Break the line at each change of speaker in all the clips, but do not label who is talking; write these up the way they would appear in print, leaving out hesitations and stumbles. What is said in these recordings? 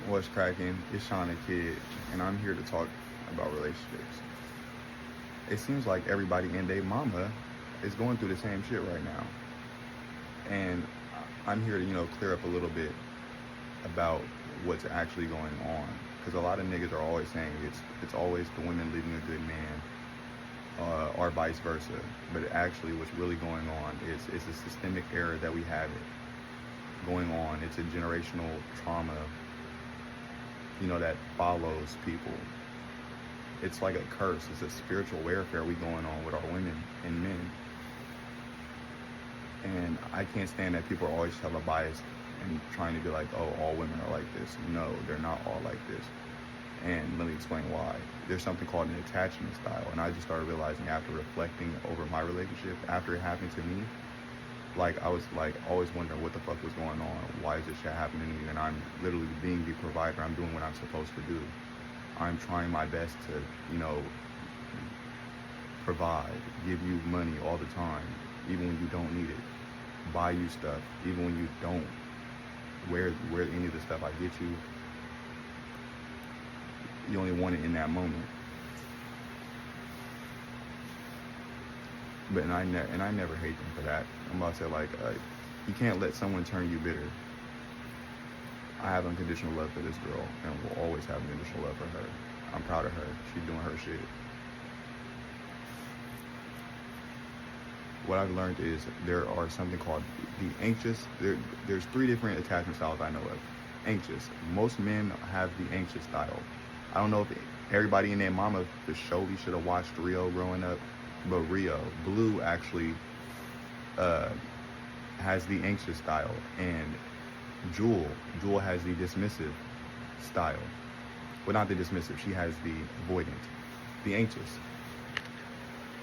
What's cracking? It's Sean the Kid, and I'm here to talk about relationships. It seems like everybody and their mama is going through the same shit right now, and I'm here to clear up a little bit about what's actually going on. Because a lot of niggas are always saying it's always the women leaving a good man, or vice versa. But actually, what's really going on is it's a systemic error that we have it going on. It's a generational trauma that follows people. It's like a curse. It's a spiritual warfare we going on with our women and men. And I can't stand that people always have a bias and trying to be like, oh, all women are like this. No, they're not all like this. And let me explain why. There's something called an attachment style. And I just started realizing after reflecting over my relationship, after it happened to me, I was always wondering what the fuck was going on. Why is this shit happening to me? And I'm literally being the provider. I'm doing what I'm supposed to do. I'm trying my best to, provide, give you money all the time, even when you don't need it. Buy you stuff, even when you don't wear any of the stuff I get you. You only want it in that moment. But I never hate them for that. I'm about to say you can't let someone turn you bitter. I have unconditional love for this girl, and will always have unconditional love for her. I'm proud of her. She's doing her shit. What I've learned is there are something called the anxious. There's 3 different attachment styles I know of. Anxious. Most men have the anxious style. I don't know if everybody and their mama for sure should have watched Rio growing up. But Blue actually has the anxious style, and Jewel has the dismissive style. Well, not the dismissive, she has the avoidant, the anxious.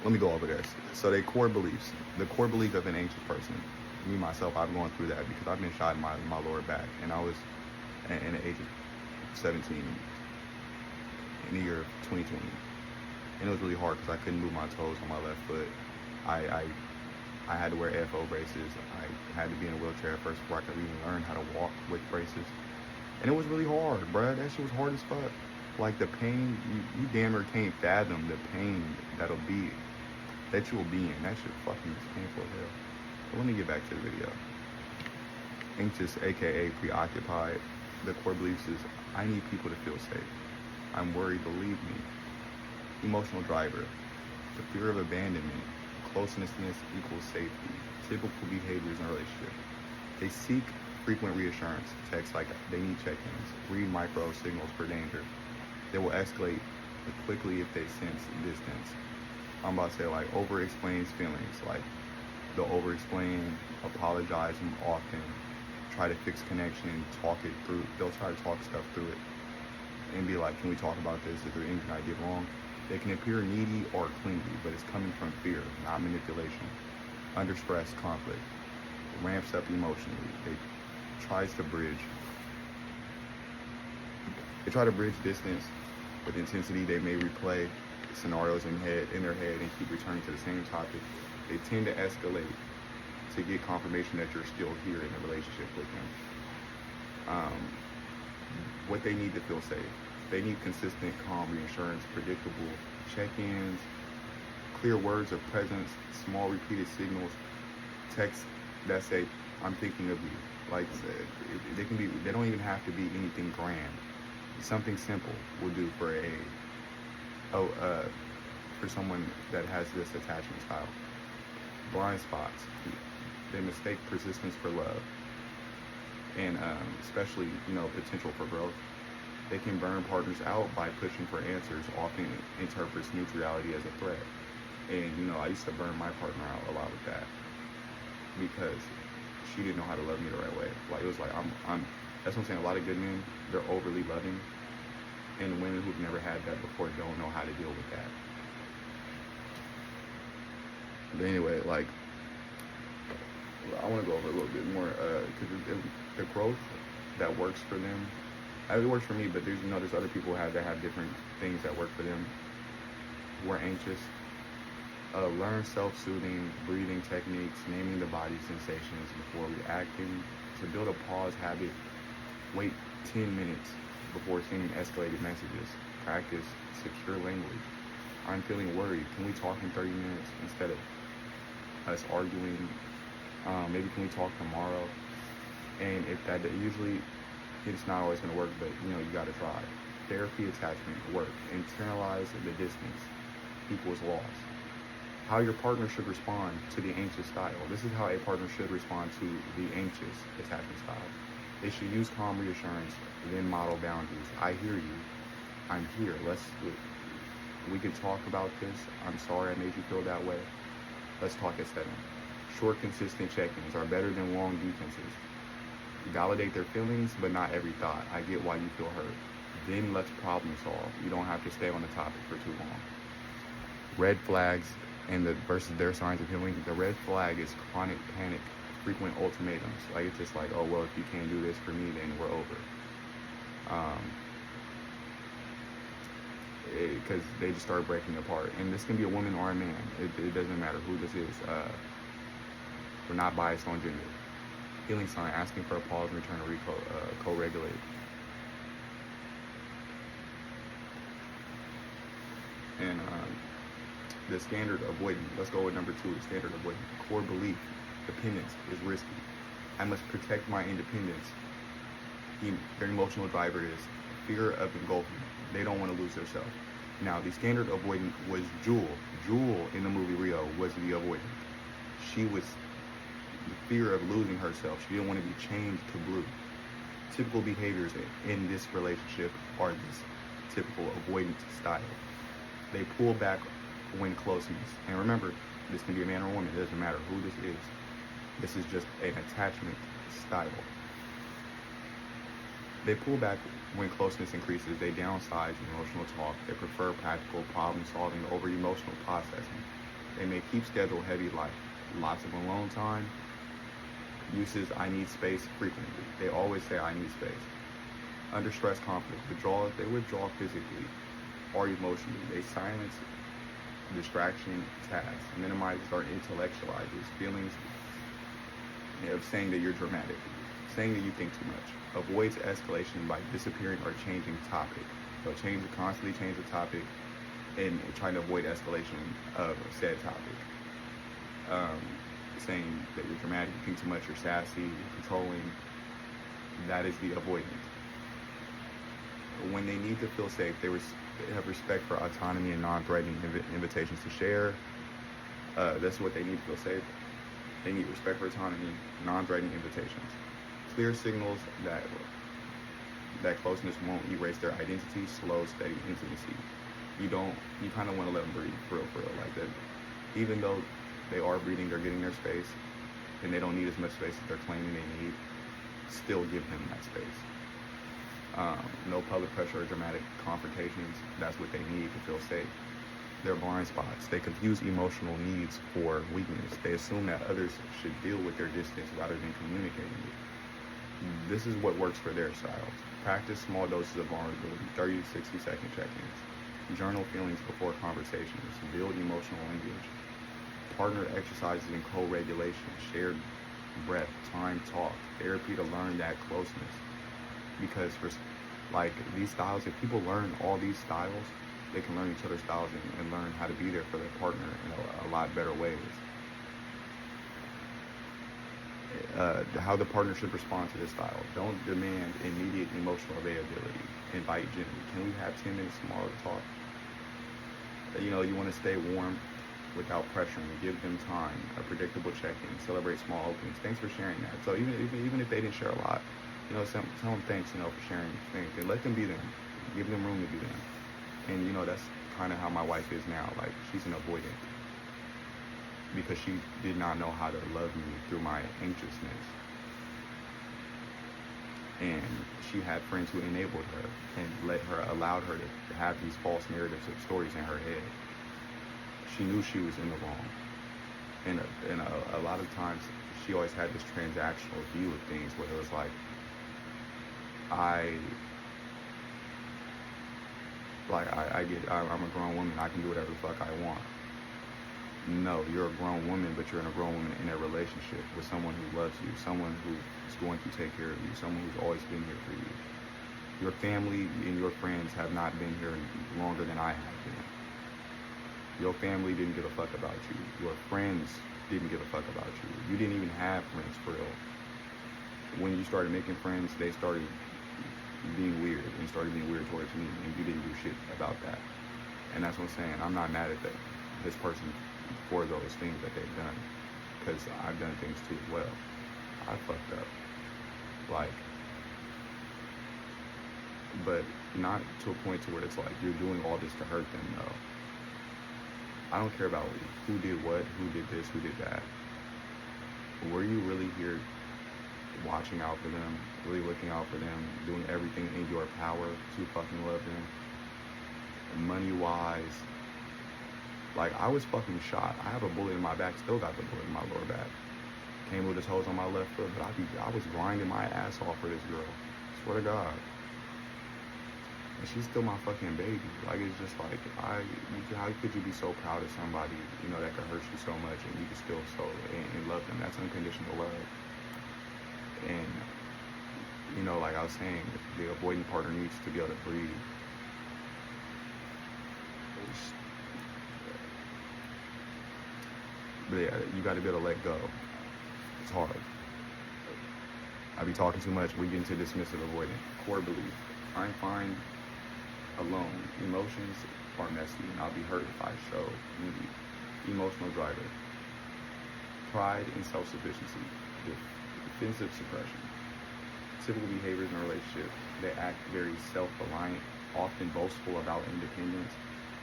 Let me go over this. So the core beliefs of an anxious person. Me, myself, I've gone through that because I've been shot in my lower back, and I was in the age of 17 in the year of 2020. And it was really hard because I couldn't move my toes on my left foot. I had to wear AFO braces. I had to be in a wheelchair at first before I could even learn how to walk with braces. And it was really hard, bruh. That shit was hard as fuck. Like the pain, you damn near can't fathom the pain that you'll be in. That shit fucking is painful as hell. But let me get back to the video. Anxious, aka preoccupied. The core beliefs is I need people to feel safe. I'm worried, believe me. Emotional driver, the fear of abandonment, closeness equals safety, typical behaviors in a relationship. They seek frequent reassurance, text like they need check-ins, read micro signals for danger. They will escalate quickly if they sense distance. I'm about to say over-explains feelings, they'll over-explain, apologize often, try to fix connection, talk it through. They'll try to talk stuff through it and be like, can we talk about this? Is there anything I did wrong? They can appear needy or clingy, but it's coming from fear, not manipulation. Under stress, conflict. Ramps up emotionally. They try to bridge distance with intensity. They may replay scenarios in their head and keep returning to the same topic. They tend to escalate to get confirmation that you're still here in a relationship with them. What they need to feel safe. They need consistent, calm reassurance, predictable check-ins, clear words of presence, small repeated signals, texts that say, I'm thinking of you. They don't even have to be anything grand. Something simple will do for for someone that has this attachment style. Blind spots. They mistake persistence for love. And especially, potential for growth. They can burn partners out by pushing for answers, often interprets neutrality as a threat. And, I used to burn my partner out a lot with that because she didn't know how to love me the right way. It was that's what I'm saying, a lot of good men, they're overly loving, and women who've never had that before don't know how to deal with that. But anyway, I want to go over a little bit more, because the growth that works for them, it works for me, but there's other people that have different things that work for them who are anxious. Learn self-soothing breathing techniques, naming the body sensations before reacting, to build a pause habit. Wait 10 minutes before sending escalated messages. Practice secure language. I'm feeling worried. Can we talk in 30 minutes instead of us arguing? Maybe can we talk tomorrow? And if that usually it's not always going to work, but you got to try. Therapy attachment work. Internalize the distance equals loss. How your partner should respond to the anxious style. This is how a partner should respond to the anxious attachment style. They should use calm reassurance, then model boundaries. I hear you. I'm here. We can talk about this. I'm sorry I made you feel that way. Let's talk at 7. Short, consistent check-ins are better than long defenses. Validate their feelings, but not every thought. I get why you feel hurt. Then let's problem solve. You don't have to stay on the topic for too long. Red flags and versus their signs of healing. The red flag is chronic panic, frequent ultimatums. Like it's just like, oh well, if you can't do this for me, then we're over. Because they just start breaking apart. And this can be a woman or a man. It doesn't matter who this is. We're not biased on gender. Healing sign, asking for a pause and return to co-regulate. And the standard avoidant. Let's go with number 2, the standard avoidant. Core belief, dependence is risky. I must protect my independence. Their emotional driver is fear of engulfment. They don't want to lose themselves. Now, the standard avoidant was Jewel. Jewel in the movie Rio was the avoidant. She was the fear of losing herself. She didn't want to be chained to blue. Typical behaviors in this relationship are this typical avoidant style. They pull back when closeness. And remember, this can be a man or a woman. It doesn't matter who this is. This is just an attachment style. They pull back when closeness increases. They downsize emotional talk. They prefer practical problem solving over emotional processing. They may keep schedule heavy life. Lots of alone time. Uses I need space frequently. They always say I need space. Under stress conflict. They withdraw physically or emotionally. They silence distraction tasks. Minimizes or intellectualizes feelings of saying that you're dramatic. Saying that you think too much. Avoids escalation by disappearing or changing topic. They'll constantly change the topic and trying to avoid escalation of said topic. Saying that you're dramatic, you think too much, you're sassy, you're controlling. That is the avoidant. When they need to feel safe, they have respect for autonomy and non-threatening invitations to share. That's what they need to feel safe. They need respect for autonomy, non-threatening invitations. Clear signals that closeness won't erase their identity. Slow, steady intimacy. You kind of want to let them breathe, for real, like that. Even though they are breathing, they're getting their space, and they don't need as much space as they're claiming they need. Still give them that space. No public pressure or dramatic confrontations. That's what they need to feel safe. Their blind spots. They confuse emotional needs for weakness. They assume that others should deal with their distance rather than communicating it. This is what works for their styles. Practice small doses of vulnerability, 30 to 60 second check-ins. Journal feelings before conversations. Build emotional language. Partner exercises in co-regulation, shared breath, time, talk, therapy to learn that closeness. Because for these styles, if people learn all these styles, they can learn each other's styles and learn how to be there for their partner in a lot better ways. How the partner should respond to this style. Don't demand immediate emotional availability. Invite gently. Can we have 10 minutes tomorrow to talk? You want to stay warm without pressuring. Give them time. A predictable check-in. Celebrate small openings. Thanks for sharing that. So even if they didn't share a lot, tell them thanks, for sharing things. And let them be them. Give them room to be them. And that's kind of how my wife is now. Like, she's an avoidant. Because she did not know how to love me through my anxiousness. And she had friends who enabled her and allowed her to have these false narratives of stories in her head. She knew she was in the wrong. And a lot of times, she always had this transactional view of things where it was like, I'm a grown woman, I can do whatever the fuck I want. No, you're a grown woman, but you're a grown woman in a relationship with someone who loves you, someone who is going to take care of you, someone who's always been here for you. Your family and your friends have not been here longer than I have been. Your family didn't give a fuck about you. Your friends didn't give a fuck about you. You didn't even have friends for real. When you started making friends, they started being weird and started being weird towards me, and you didn't do shit about that. And that's what I'm saying. I'm not mad at this person for those things that they've done, because I've done things too as well. I fucked up. Like, but not to a point to where it's like you're doing all this to hurt them, though. I don't care about who did what, who did this, who did that. Were you really here watching out for them, really looking out for them, doing everything in your power to fucking love them? Money-wise, like, I was fucking shot. I have a bullet in my back, still got the bullet in my lower back. Came with his hose on my left foot, but I was grinding my ass off for this girl. Swear to God. And she's still my fucking baby. Like, it's just like, how could you be so proud of somebody, you know, that could hurt you so much and you can still and love them? That's unconditional love. And, you know, like I was saying, the avoidant partner needs to be able to breathe. But yeah, you got to be able to let go. It's hard. I be talking too much. We get into dismissive avoidant. Core belief. I'm fine alone. Emotions are messy, and I'll be hurt if I show any. Emotional driver. Pride and self-sufficiency. Defensive suppression. Typical behaviors in a relationship. They act very self-reliant, often boastful about independence,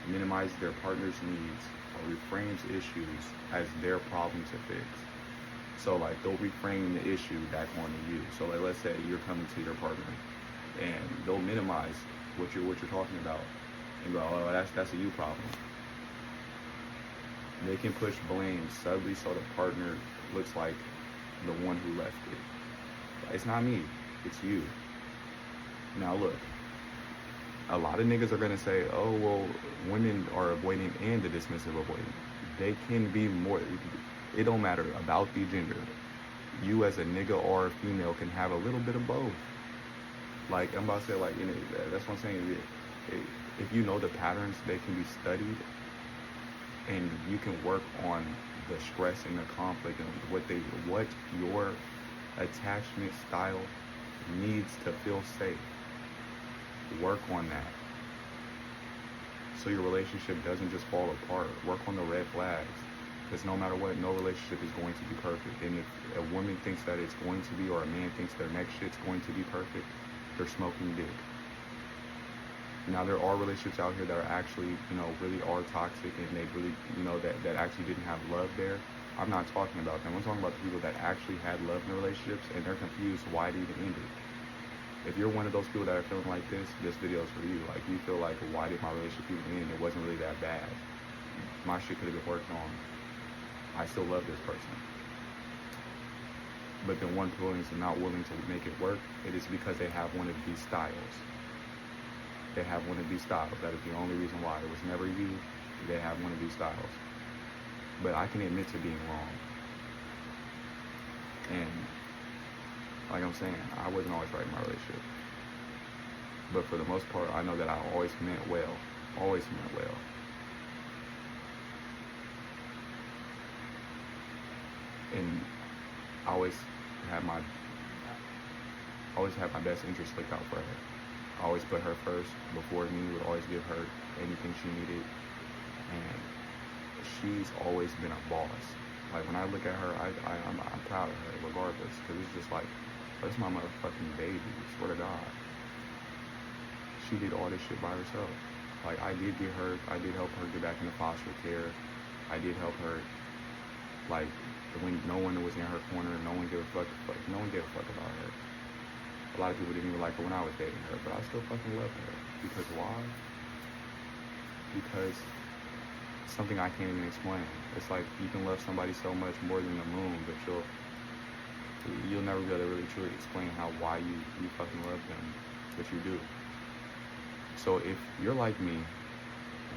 minimize their partner's needs, or reframes issues as their problem to fix. So, like, they'll reframe the issue back onto you. So, like, let's say you're coming to your partner, and they'll minimize what you're talking about, and go, oh, that's a you problem. They can push blame subtly so the partner looks like the one who left it. It's not me, it's you. Now look, a lot of niggas are gonna say, oh, well, women are avoidant and the dismissive avoidant. They can be more, it don't matter about the gender. You as a nigga or a female can have a little bit of both. Like, I'm about to say, like, you know, that's what I'm saying. If you know the patterns, they can be studied, and you can work on the stress and the conflict and what your attachment style needs to feel safe. Work on that, so your relationship doesn't just fall apart. Work on the red flags, because no matter what, no relationship is going to be perfect. And if a woman thinks that it's going to be, or a man thinks their next shit's going to be perfect, they're smoking dick. Now, there are relationships out here that are actually, you know, really are toxic, and they really, you know, that actually didn't have love there. I'm not talking about them. I'm talking about the people that actually had love in relationships, and they're confused why it even ended. If you're one of those people that are feeling like this video is for you. Like, you feel like, why did my relationship even end? It wasn't really that bad. My shit could have been worked on. I still love this person. But then one person is not willing to make it work. It is because they have one of these styles. They have one of these styles. That is the only reason why. It was never you. They have one of these styles. But I can admit to being wrong. And like I'm saying, I wasn't always right in my relationship. But for the most part, I know that I always meant well. Always meant well. And I always had my best interest looked out for her. I always put her first before me, would always give her anything she needed. And she's always been a boss. Like, when I look at her, I'm proud of her regardless, because it's just like, that's my motherfucking baby, swear to God. She did all this shit by herself. Like, I did help her get back into foster care. I did help her, like, when no one was in her corner, no one gave a fuck about her. A lot of people didn't even like her when I was dating her, but I still fucking love her. Because why? Because something I can't even explain. It's like, you can love somebody so much more than the moon, but you'll never be able to really truly explain why you fucking love them, but you do. So if you're like me,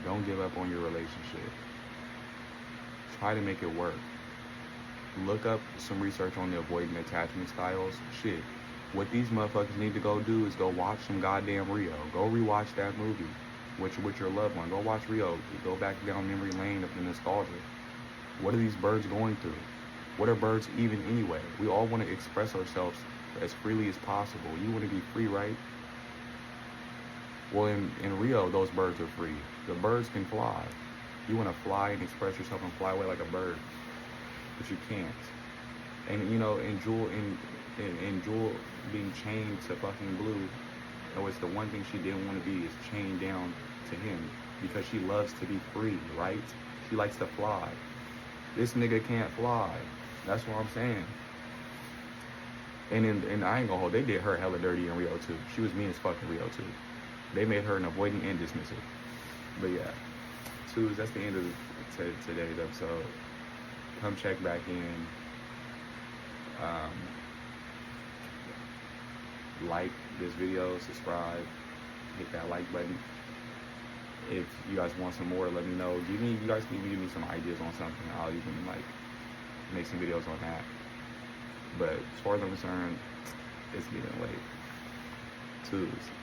don't give up on your relationship. Try to make it work. Look up some research on the avoidant attachment styles. Shit, What these motherfuckers need to go do is go watch some goddamn Rio. Go rewatch that movie with your loved one. Go watch Rio. Go back down memory lane of the nostalgia. What are these birds going through? What are birds even anyway? We all want to express ourselves as freely as possible. You want to be free, right? Well, in Rio, those birds are free. The birds can fly. You want to fly and express yourself and fly away like a bird, but you can't. And you know, and Jewel being chained to fucking Blue, that was the one thing she didn't want to be, is chained down to him, because she loves to be free, right? She likes to fly. This nigga can't fly. That's what I'm saying. And I ain't gonna hold, they did her hella dirty in Rio too. She was mean as fuck in Rio too. They made her an avoidant and dismissive. But yeah, that's the end of today's episode. Come check back in. Like this video, subscribe, hit that like button. If you guys want some more, let me know. You guys need to give me some ideas on something. I'll even like make some videos on that. But as far as I'm concerned, it's getting late. Twos.